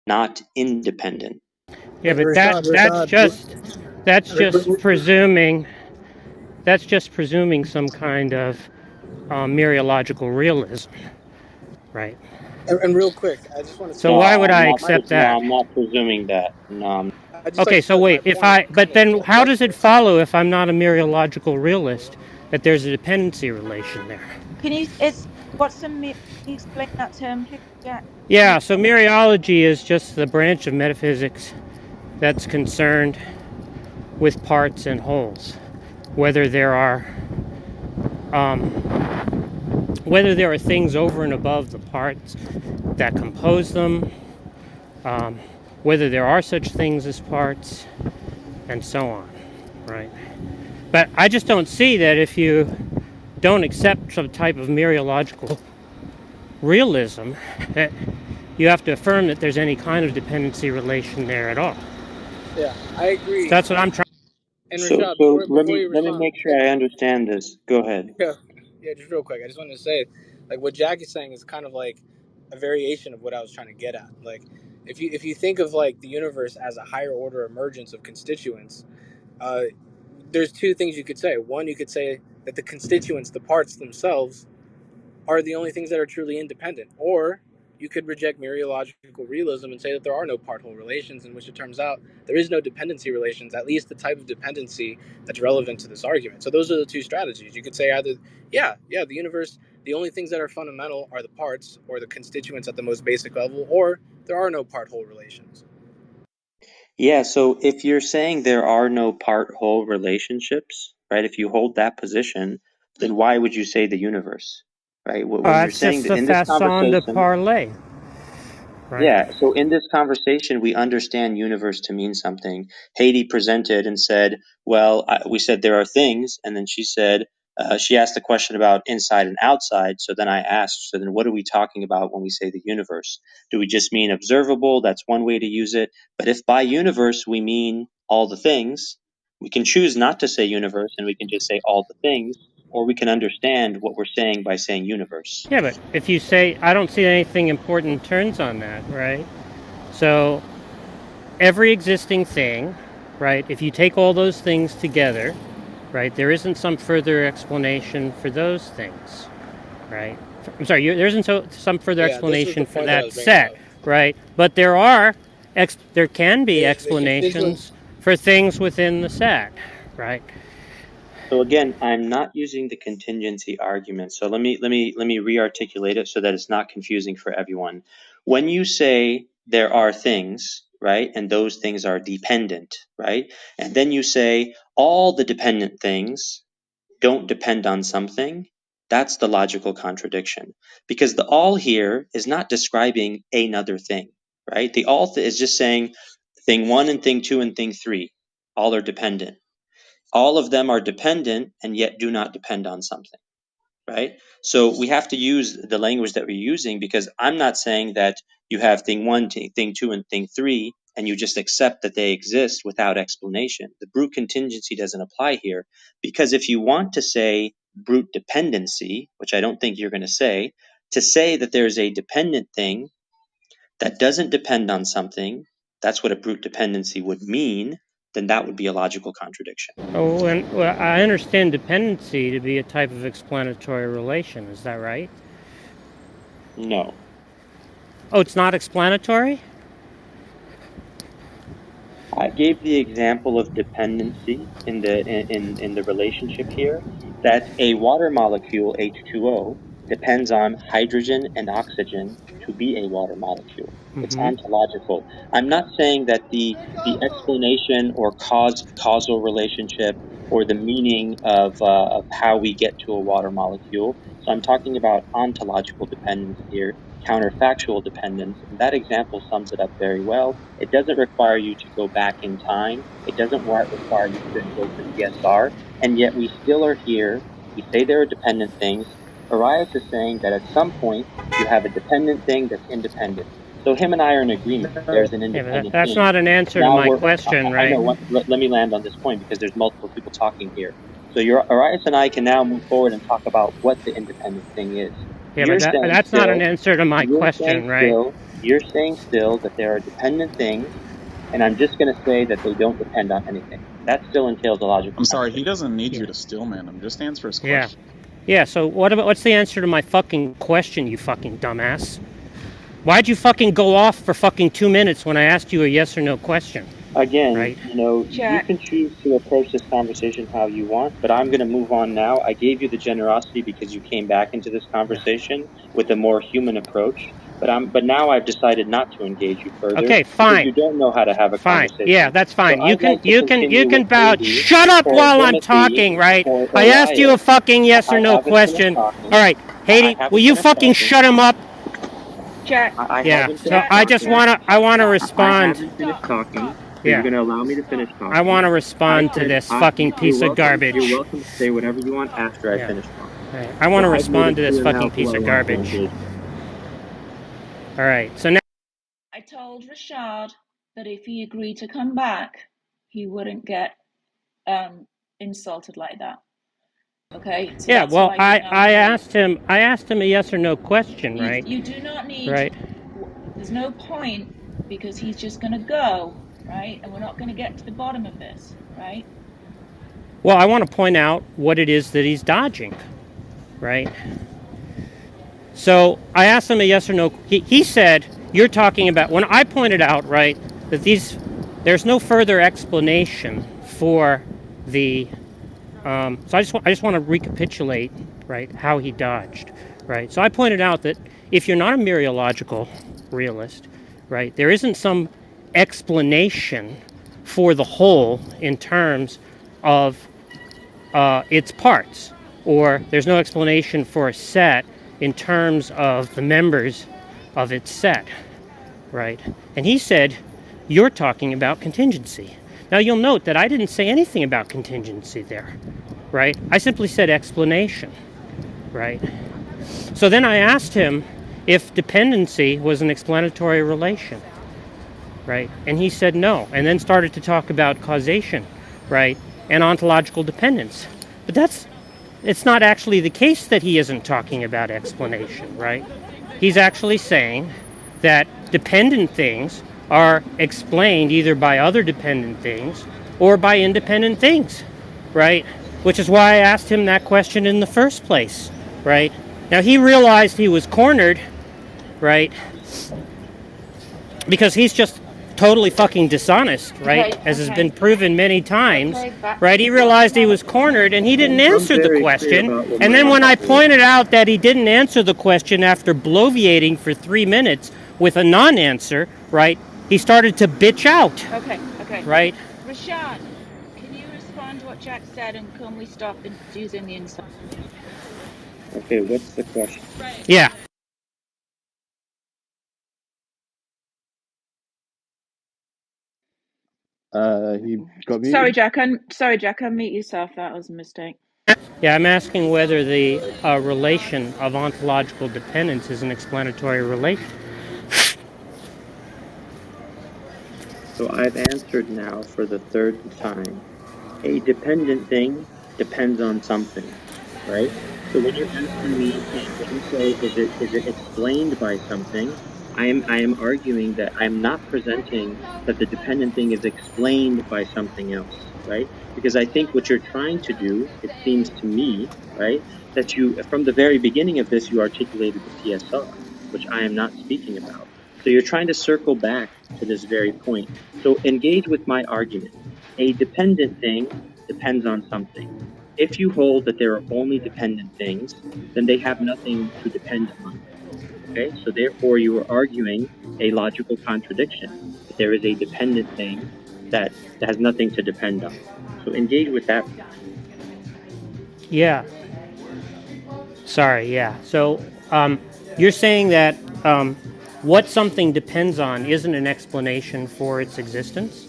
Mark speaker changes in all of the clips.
Speaker 1: not independent.
Speaker 2: Yeah, but that's just presuming some kind of mereological realism, right?
Speaker 3: And real quick, I just want to
Speaker 2: So
Speaker 3: say,
Speaker 2: why would I accept
Speaker 1: No,
Speaker 2: that?
Speaker 1: I'm not presuming that. No,
Speaker 3: I just
Speaker 2: Okay,
Speaker 3: like
Speaker 2: so
Speaker 3: to, my
Speaker 2: wait,
Speaker 3: point
Speaker 2: but
Speaker 3: kind of
Speaker 2: then how does it
Speaker 3: gestures.
Speaker 2: follow if I'm not a mereological realist that there's a dependency relation there?
Speaker 4: Can you can you explain that term, please, Jack?
Speaker 2: Yeah, so mereology is just the branch of metaphysics that's concerned with parts and wholes, whether there are um, whether there are things over and above the parts that compose them, um, whether there are such things as parts, and so on, right? But I just don't see that if you don't accept some type of mereological realism, that you have to affirm that there's any kind of dependency relation there at all.
Speaker 3: Yeah, I
Speaker 2: So
Speaker 3: agree.
Speaker 2: that's what I'm trying.
Speaker 3: And
Speaker 1: So
Speaker 3: Rashad,
Speaker 1: so let
Speaker 3: before
Speaker 1: me
Speaker 3: you
Speaker 1: let me
Speaker 3: respond,
Speaker 1: make sure I understand this. Go ahead.
Speaker 3: yeah, yeah, just real quick, I just wanted to say, like, what Jack is saying is kind of like a variation of what I was trying to get at. Like, if you think of like the universe as a higher order emergence of constituents, uh, there's two things you could say. One, you could say that the constituents, the parts themselves, are the only things that are truly independent. Or you could reject mereological realism and say that there are no part whole relations, in which it turns out there is no dependency relations, at least the type of dependency that's relevant to this argument. So those are the two strategies. You could say either, the universe, the only things that are fundamental are the parts or the constituents at the most basic level, or there are no part whole relations.
Speaker 1: Yeah, so if you're saying there are no part-whole relationships, right? If you hold that position, then why would you say the universe, right? When you're
Speaker 2: That's
Speaker 1: saying
Speaker 2: just
Speaker 1: that
Speaker 2: the
Speaker 1: in this
Speaker 2: façon de
Speaker 1: conversation,
Speaker 2: parler, right?
Speaker 1: yeah, so in this conversation, we understand universe to mean something. Haiti presented and said, well, we said there are things, and then she said, she asked a question about inside and outside. So then I asked, so then what are we talking about when we say the universe? Do we just mean observable? That's one way to use it. But if by universe we mean all the things, we can choose not to say universe and we can just say all the things, or we can understand what we're saying by saying universe.
Speaker 2: Yeah, but if you say, I don't see anything important turns on that, right? So every existing thing, right, if you take all those things together, right, there isn't some further explanation for those things, right? I'm sorry, there isn't some further
Speaker 3: Yeah, this was the
Speaker 2: explanation for
Speaker 3: point that I
Speaker 2: that
Speaker 3: was bringing
Speaker 2: set,
Speaker 3: up.
Speaker 2: right? But there can be
Speaker 3: The
Speaker 2: explanations
Speaker 3: constituents.
Speaker 2: for things within the set, right?
Speaker 1: So again, I'm not using the contingency argument. So let me re-articulate it so that it's not confusing for everyone. When you say there are things, right, and those things are dependent, right, and then you say all the dependent things don't depend on something, that's the logical contradiction. Because the all here is not describing another thing, right? The all is just saying thing one and thing two and thing three, all are dependent. All of them are dependent and yet do not depend on something, right? So we have to use the language that we're using, because I'm not saying that you have thing one, thing two, and thing three, and you just accept that they exist without explanation. The brute contingency doesn't apply here, because if you want to say brute dependency, which I don't think you're going to say that there's a dependent thing that doesn't depend on something, that's what a brute dependency would mean, then that would be a logical contradiction.
Speaker 2: Oh, and well, I understand dependency to be a type of explanatory relation. Is that right?
Speaker 1: No.
Speaker 2: Oh, it's not explanatory?
Speaker 1: I gave the example of dependency in the relationship here, that a water molecule, H2O, depends on hydrogen and oxygen to be a water molecule. It's
Speaker 2: Mm-hmm.
Speaker 1: ontological. I'm not saying that the explanation or causal relationship or the meaning of how we get to a water molecule. So I'm talking about ontological dependence here, counterfactual dependence, and that example sums it up very well. It doesn't require you to go back in time. It doesn't require you to go to PSR. And yet we still are here. We say there are dependent things. Arias is saying that at some point you have a dependent thing that's independent. So him and I are in agreement. There's an
Speaker 2: Yeah, but
Speaker 1: independent
Speaker 2: that's
Speaker 1: thing.
Speaker 2: not an answer to
Speaker 1: Now
Speaker 2: my
Speaker 1: we're,
Speaker 2: question,
Speaker 1: I
Speaker 2: right?
Speaker 1: know what, let me land on this point because there's multiple people talking here. So Arias and I can now move forward and talk about what the independent thing is.
Speaker 2: Yeah, but
Speaker 1: You're saying
Speaker 2: that's not an
Speaker 1: still,
Speaker 2: answer to my
Speaker 1: you're saying
Speaker 2: question, right?
Speaker 1: still You're saying still that there are dependent things, and I'm just going to say that they don't depend on anything. That still entails a logical
Speaker 5: I'm sorry, he
Speaker 1: contradiction.
Speaker 5: doesn't need
Speaker 2: Yeah.
Speaker 5: you to stillman him. Just answer his
Speaker 2: Yeah.
Speaker 5: question.
Speaker 2: Yeah, so what's the answer to my fucking question, you fucking dumbass? Why'd you fucking go off for fucking 2 minutes when I asked you a yes or no question?
Speaker 1: Again,
Speaker 2: Right?
Speaker 1: you
Speaker 4: Jack,
Speaker 1: can choose to approach this conversation how you want, but I'm going to move on now. I gave you the generosity because you came back into this
Speaker 2: Yeah.
Speaker 1: conversation with a more human approach, but now I've decided not to engage you further
Speaker 2: Okay,
Speaker 1: because
Speaker 2: fine.
Speaker 1: you don't know how to have a
Speaker 2: Fine. Yeah,
Speaker 1: conversation.
Speaker 2: that's
Speaker 1: So
Speaker 2: fine.
Speaker 1: I'd like to
Speaker 2: You
Speaker 1: continue
Speaker 2: can
Speaker 1: with
Speaker 2: bow.
Speaker 1: Haiti
Speaker 2: Shut up
Speaker 1: for
Speaker 2: while I'm
Speaker 1: Timothy,
Speaker 2: talking, right?
Speaker 1: for
Speaker 2: I asked you a
Speaker 1: Elias.
Speaker 2: fucking yes or
Speaker 1: I
Speaker 2: no
Speaker 1: haven't finished
Speaker 2: question.
Speaker 1: talking.
Speaker 2: All right,
Speaker 1: I
Speaker 2: Haiti, will
Speaker 1: haven't
Speaker 2: you
Speaker 1: finished
Speaker 2: fucking
Speaker 1: talking.
Speaker 2: shut him up?
Speaker 4: Jack,
Speaker 1: I
Speaker 2: Yeah.
Speaker 1: haven't
Speaker 2: So
Speaker 1: finished
Speaker 4: Jack,
Speaker 1: talking.
Speaker 4: Jack,
Speaker 2: I
Speaker 4: shut
Speaker 2: want to
Speaker 4: up.
Speaker 1: I
Speaker 2: respond.
Speaker 1: haven't finished talking. So you're
Speaker 2: Yeah.
Speaker 1: going to allow me to finish
Speaker 2: I want
Speaker 1: talking.
Speaker 2: to
Speaker 1: I
Speaker 2: respond to
Speaker 1: said,
Speaker 2: this fucking
Speaker 1: you're
Speaker 2: piece of
Speaker 1: welcome.
Speaker 2: garbage.
Speaker 1: You're welcome to say whatever you want after I
Speaker 2: Yeah.
Speaker 1: finish talking.
Speaker 2: Right. I want
Speaker 1: So
Speaker 2: to
Speaker 1: I've made it
Speaker 2: respond to this
Speaker 1: clear now
Speaker 2: fucking
Speaker 1: who
Speaker 2: piece
Speaker 1: I
Speaker 2: of
Speaker 1: want to
Speaker 2: garbage.
Speaker 1: engage.
Speaker 2: All right. So now.
Speaker 6: I told Rashad that if he agreed to come back, he wouldn't get insulted like that. Okay, so
Speaker 2: Yeah.
Speaker 6: that's
Speaker 2: Well,
Speaker 6: why you're not here.
Speaker 2: I asked him a yes or no question, right?
Speaker 6: You do not need.
Speaker 2: Right.
Speaker 6: There's no point because he's just going to go, right? And we're not going to get to the bottom of this, right?
Speaker 2: Well, I want to point out what it is that he's dodging, right? So I asked him a yes or no. He said, "You're talking about," when I pointed out, right, that there's no further explanation for the. So I just want to recapitulate, right, how he dodged, right. So I pointed out that if you're not a mereological realist, right, there isn't some explanation for the whole in terms of its parts, or there's no explanation for a set in terms of the members of its set, right? And he said, you're talking about contingency. Now you'll note that I didn't say anything about contingency there, right? I simply said explanation, right? So then I asked him if dependency was an explanatory relation, right? And he said no, and then started to talk about causation, right? And ontological dependence. But it's not actually the case that he isn't talking about explanation, right? He's actually saying that dependent things are explained either by other dependent things or by independent things, right? Which is why I asked him that question in the first place, right? Now he realized he was cornered, right? Because he's just totally fucking dishonest, right?
Speaker 6: Okay,
Speaker 2: As has been
Speaker 6: okay,
Speaker 2: proven many times,
Speaker 6: okay.
Speaker 2: right? He
Speaker 6: Back to
Speaker 2: realized he
Speaker 6: another
Speaker 2: was cornered and he didn't
Speaker 1: I'm
Speaker 2: answer the
Speaker 1: very clear
Speaker 2: question.
Speaker 1: about what
Speaker 2: And
Speaker 1: my
Speaker 2: then when I
Speaker 1: answer is.
Speaker 2: pointed out that he didn't answer the question after bloviating for 3 minutes with a non-answer, right? He started to bitch out,
Speaker 6: Okay.
Speaker 2: right?
Speaker 6: Rashad, can you respond to what Jack said and can we stop using the insult?
Speaker 1: Okay, what's the question?
Speaker 2: Yeah.
Speaker 7: He got
Speaker 6: Sorry,
Speaker 7: muted.
Speaker 6: Jack. Unmute yourself. That was a mistake.
Speaker 2: Yeah, I'm asking whether the relation of ontological dependence is an explanatory relation.
Speaker 1: So I've answered now for the third time. A dependent thing depends on something, right? So when you're asking me, when you say, is it explained by something? I am arguing that I'm not presenting that the dependent thing is explained by something else, right? Because I think what you're trying to do, it seems to me, right, that you, from the very beginning of this, you articulated the PSR, which I am not speaking about. So you're trying to circle back to this very point. So engage with my argument. A dependent thing depends on something. If you hold that there are only dependent things, then they have nothing to depend on. Okay, so therefore you are arguing a logical contradiction. That there is a dependent thing that has nothing to depend on. So engage with that.
Speaker 2: Yeah. Sorry, yeah. So you're saying that what something depends on isn't an explanation for its existence?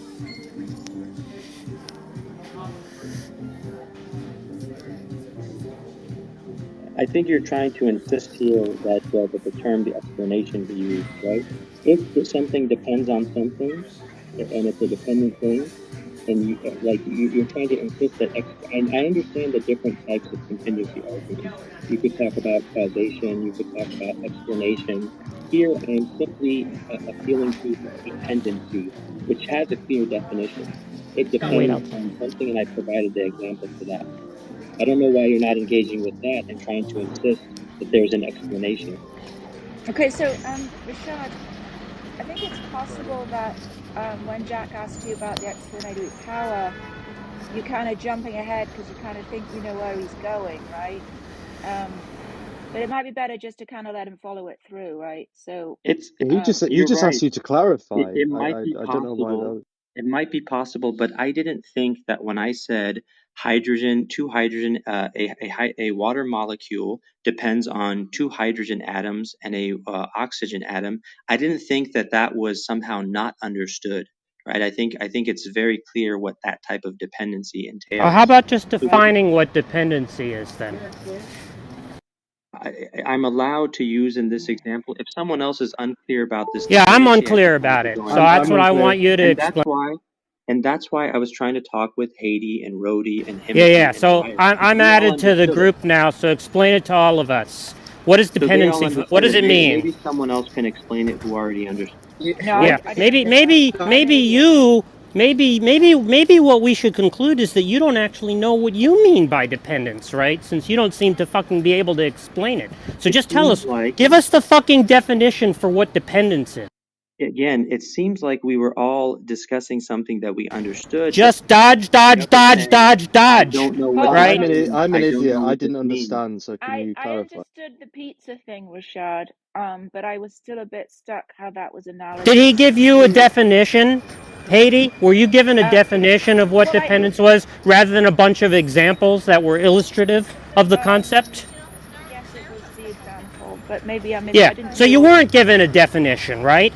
Speaker 1: I think you're trying to insist here that the term, the explanation be used, right? If something depends on something, and it's a dependent thing, and you're trying to insist that I understand the different types of contingency arguments. You could talk about causation, you could talk about explanation. Here, I am simply appealing to dependency, which has a clear definition. It
Speaker 2: I'll wait
Speaker 1: depends
Speaker 2: out.
Speaker 1: on something, and I provided the example for that. I don't know why you're not engaging with that and trying to insist that there's an explanation.
Speaker 4: Okay, so Rashad, I think it's possible that when Jack asked you about the explanatory power, you kind of jumping ahead because you kind of think you know where he's going, right? But it might be better just to kind of let him follow it through, right? So
Speaker 1: It's
Speaker 7: He just he
Speaker 1: You're
Speaker 7: just
Speaker 1: right.
Speaker 7: asked you to clarify.
Speaker 1: It
Speaker 7: I
Speaker 1: might
Speaker 7: I,
Speaker 1: be
Speaker 7: I don't know why
Speaker 1: possible.
Speaker 7: that.
Speaker 1: It might be possible, but I didn't think that when I said hydrogen, two hydrogen, a water molecule depends on two hydrogen atoms and a oxygen atom. I didn't think that that was somehow not understood, right? I think it's very clear what that type of dependency
Speaker 2: How
Speaker 1: entails.
Speaker 2: about just
Speaker 1: So what
Speaker 2: defining what dependency is then?
Speaker 1: I'm allowed to use in this example, if someone else is unclear about this
Speaker 2: Yeah, I'm
Speaker 1: dependency, I
Speaker 2: unclear
Speaker 1: think I
Speaker 2: about
Speaker 1: could
Speaker 2: it.
Speaker 1: go
Speaker 2: So
Speaker 1: on
Speaker 2: that's
Speaker 7: I'm
Speaker 2: what I
Speaker 1: dependency.
Speaker 7: unclear.
Speaker 2: want you to
Speaker 1: And
Speaker 2: explain.
Speaker 1: that's why I was trying to talk with Haiti and Rhodey and
Speaker 2: Yeah,
Speaker 1: Himothy
Speaker 2: yeah.
Speaker 1: and
Speaker 2: So
Speaker 1: Cyrus, because
Speaker 2: I'm
Speaker 1: they all
Speaker 2: added to the
Speaker 1: understood it.
Speaker 2: group now. So explain it to all of us. What is
Speaker 1: So they all
Speaker 2: dependency? What
Speaker 1: understood
Speaker 2: does
Speaker 1: it.
Speaker 2: it mean?
Speaker 1: Maybe someone else can explain it who already understood.
Speaker 4: no,
Speaker 2: Yeah,
Speaker 4: I didn't
Speaker 2: maybe,
Speaker 4: get that.
Speaker 2: maybe,
Speaker 4: I'm
Speaker 2: maybe
Speaker 4: an idiot.
Speaker 2: you, maybe what we should conclude is that you don't actually know what you mean by dependence, right? Since you don't seem to fucking be able to explain it. So
Speaker 1: It
Speaker 2: just tell
Speaker 1: seems
Speaker 2: us,
Speaker 1: like,
Speaker 2: give us the fucking definition for what dependence is.
Speaker 1: again, it seems like we were all discussing something that we understood, but
Speaker 2: Just dodge,
Speaker 1: coming
Speaker 2: dodge,
Speaker 1: up and
Speaker 2: dodge,
Speaker 1: saying,
Speaker 2: dodge,
Speaker 1: I
Speaker 2: dodge,
Speaker 1: don't know
Speaker 4: Hold,
Speaker 1: what this
Speaker 4: hold
Speaker 2: right?
Speaker 4: on.
Speaker 1: means.
Speaker 7: I'm
Speaker 1: I
Speaker 7: an
Speaker 1: don't
Speaker 7: idiot.
Speaker 1: know
Speaker 7: I
Speaker 1: what this
Speaker 7: didn't
Speaker 1: means.
Speaker 7: understand. So can you
Speaker 4: I
Speaker 7: clarify?
Speaker 4: understood the pizza thing, Rashad. But I was still a bit stuck how that was
Speaker 2: Did he
Speaker 4: analogous
Speaker 2: give you a
Speaker 4: to.
Speaker 2: definition, Haiti? Were you given a definition of what
Speaker 4: Well,
Speaker 2: dependence was rather than a bunch of examples that were illustrative of the concept?
Speaker 4: yes, it was the example, but maybe
Speaker 2: Yeah,
Speaker 4: I didn't
Speaker 2: so
Speaker 4: hear
Speaker 2: you
Speaker 4: all of
Speaker 2: weren't
Speaker 4: it.
Speaker 2: given a definition, right?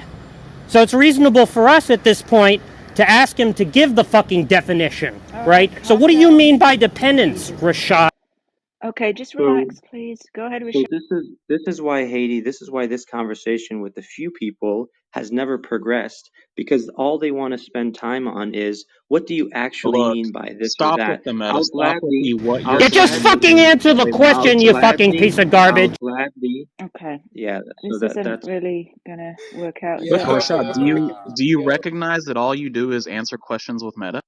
Speaker 2: So it's reasonable for us at this point to ask him to give the fucking definition,
Speaker 4: All
Speaker 2: right?
Speaker 4: right,
Speaker 2: So
Speaker 4: calm
Speaker 2: what do you
Speaker 4: down.
Speaker 2: mean by dependence, Rashad?
Speaker 4: Okay, just
Speaker 1: So
Speaker 4: relax, please. Go ahead,
Speaker 1: So
Speaker 4: Rashad.
Speaker 1: this is why Haiti, this is why this conversation with a few people has never progressed, because all they want to spend time on is what do you actually
Speaker 5: Look,
Speaker 1: mean by this or
Speaker 5: stop with
Speaker 1: that.
Speaker 5: the meta.
Speaker 1: I'll
Speaker 5: Stop with
Speaker 1: gladly
Speaker 5: the what
Speaker 1: I'll
Speaker 5: you're
Speaker 2: Yeah, just
Speaker 5: saying
Speaker 1: gladly
Speaker 2: fucking
Speaker 5: isn't
Speaker 2: answer the
Speaker 5: a
Speaker 1: I'll
Speaker 2: question, you
Speaker 5: relative.
Speaker 2: fucking
Speaker 1: gladly
Speaker 2: piece of
Speaker 1: I'll
Speaker 2: garbage.
Speaker 1: gladly
Speaker 4: Okay,
Speaker 1: yeah, so
Speaker 4: this isn't
Speaker 1: that's
Speaker 4: really gonna work out, is
Speaker 3: Yeah,
Speaker 4: it?
Speaker 5: Rashad, do you
Speaker 3: yeah.
Speaker 5: recognize that all you do is answer questions with meta?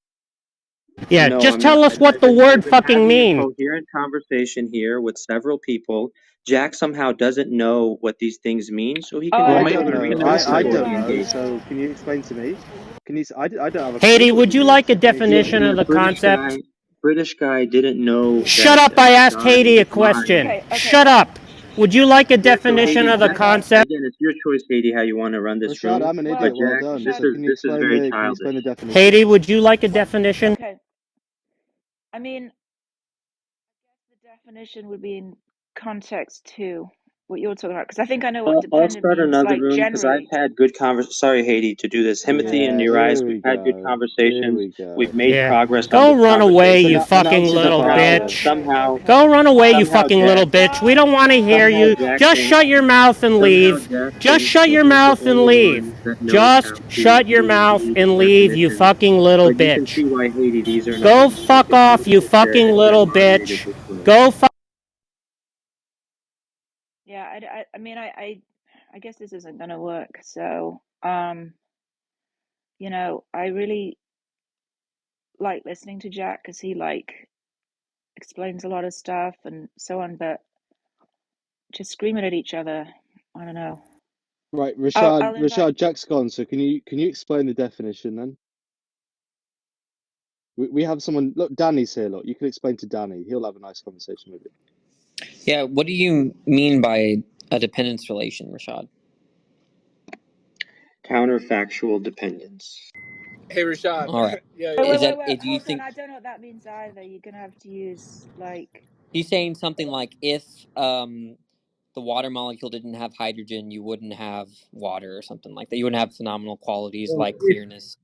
Speaker 2: Yeah,
Speaker 1: no,
Speaker 2: just
Speaker 1: I'm not.
Speaker 2: tell us what the
Speaker 1: I've
Speaker 2: word
Speaker 1: been
Speaker 2: fucking
Speaker 1: having a
Speaker 2: means.
Speaker 1: coherent conversation here with several people. Jack somehow doesn't know what these things mean, so he can
Speaker 5: Well,
Speaker 7: I
Speaker 1: walk
Speaker 5: maybe
Speaker 7: don't
Speaker 1: away
Speaker 5: you
Speaker 1: from
Speaker 7: know.
Speaker 5: can
Speaker 1: the
Speaker 7: I
Speaker 1: discussion
Speaker 5: illustrate
Speaker 1: and
Speaker 7: don't
Speaker 5: it.
Speaker 7: know.
Speaker 1: re-engage.
Speaker 7: So can you explain to me? Can you? I don't have a clue
Speaker 2: Haiti,
Speaker 7: what
Speaker 2: would
Speaker 7: you
Speaker 2: you
Speaker 7: mean.
Speaker 2: like a
Speaker 7: So can you
Speaker 2: definition
Speaker 7: explain
Speaker 2: of
Speaker 1: The
Speaker 7: it?
Speaker 2: the concept?
Speaker 1: British guy didn't know
Speaker 2: Shut
Speaker 1: that
Speaker 2: up, I asked
Speaker 1: Rashad in
Speaker 2: Haiti a
Speaker 1: his mind.
Speaker 2: question.
Speaker 4: Okay, okay,
Speaker 2: Shut up. Would you like a
Speaker 1: Yeah, so
Speaker 2: definition
Speaker 1: Haiti,
Speaker 2: of the
Speaker 1: Jack,
Speaker 2: concept?
Speaker 1: again, it's your choice, Haiti, how you want to run this
Speaker 7: Rashad,
Speaker 1: room.
Speaker 7: I'm an
Speaker 1: But
Speaker 4: well,
Speaker 7: idiot. Well
Speaker 1: Jack,
Speaker 7: done.
Speaker 4: Rashad,
Speaker 7: So
Speaker 1: this is very
Speaker 7: can you
Speaker 1: childish.
Speaker 7: explain the definition?
Speaker 2: Haiti, would you like a
Speaker 4: what?
Speaker 2: definition?
Speaker 4: Okay, I mean, the definition would be in context to what you're talking about, because I think I know what
Speaker 1: I'll
Speaker 4: dependent
Speaker 1: start
Speaker 4: means,
Speaker 1: another
Speaker 4: like
Speaker 1: room because I've
Speaker 4: generally.
Speaker 1: had good Sorry, Haiti, to do this. Timothy
Speaker 4: Okay.
Speaker 1: and
Speaker 7: Yeah,
Speaker 1: Urias,
Speaker 7: here
Speaker 1: we've
Speaker 7: we
Speaker 1: had good
Speaker 7: go. Here
Speaker 1: conversations.
Speaker 7: we
Speaker 1: We've
Speaker 7: go.
Speaker 1: made
Speaker 2: Yeah.
Speaker 1: progress on
Speaker 2: Go
Speaker 1: this
Speaker 2: run away,
Speaker 7: So
Speaker 1: conversation.
Speaker 2: you
Speaker 7: now
Speaker 2: fucking
Speaker 7: announce the
Speaker 2: little
Speaker 1: Somehow,
Speaker 7: departure.
Speaker 2: bitch.
Speaker 4: Okay,
Speaker 1: somehow,
Speaker 4: okay.
Speaker 2: Go run away, you
Speaker 1: somehow,
Speaker 2: fucking
Speaker 1: Jack,
Speaker 2: little bitch. We don't want to hear
Speaker 1: somehow
Speaker 2: you.
Speaker 1: Jack
Speaker 2: Just
Speaker 1: thinks,
Speaker 2: shut your mouth and
Speaker 1: somehow
Speaker 2: leave.
Speaker 1: Jack
Speaker 2: Just
Speaker 1: thinks
Speaker 2: shut
Speaker 1: that
Speaker 2: your
Speaker 1: he's the
Speaker 2: mouth and
Speaker 1: only
Speaker 2: leave.
Speaker 1: one that knows how
Speaker 2: Just shut your
Speaker 1: to
Speaker 2: mouth
Speaker 1: read
Speaker 2: and leave, you
Speaker 1: definitions.
Speaker 2: fucking little
Speaker 1: But you can
Speaker 2: bitch.
Speaker 1: see why, Haiti, these are not
Speaker 2: Go
Speaker 1: going to work
Speaker 2: fuck
Speaker 1: if you
Speaker 2: off, you
Speaker 1: if you're
Speaker 2: fucking
Speaker 1: if you're
Speaker 2: little
Speaker 1: moderated
Speaker 2: bitch.
Speaker 1: this room.
Speaker 2: Go fuck.
Speaker 4: Yeah, I mean, I guess this isn't gonna work. So, I really like listening to Jack because he like explains a lot of stuff and so on, but just screaming at each other, I don't know.
Speaker 7: Right,
Speaker 4: I'll invite.
Speaker 7: Rashad, Jack's gone. So can you explain the definition then? We have someone. Look, Danny's here. Look, you can explain to Danny. He'll have a nice conversation with you.
Speaker 8: Yeah, what do you mean by a dependence relation, Rashad?
Speaker 1: Counterfactual dependence.
Speaker 3: Hey, Rashad.
Speaker 8: All right.
Speaker 3: Yeah,
Speaker 4: Wait,
Speaker 3: yeah.
Speaker 4: wait,
Speaker 8: Is
Speaker 4: wait,
Speaker 8: that
Speaker 4: wait.
Speaker 8: do you
Speaker 4: Hold on.
Speaker 8: think
Speaker 4: I don't know what that means either. You're gonna have to use like.
Speaker 8: he's saying something like if the water molecule didn't have hydrogen, you wouldn't have water or something like that. You wouldn't have phenomenal qualities
Speaker 1: Well,
Speaker 8: like clearness.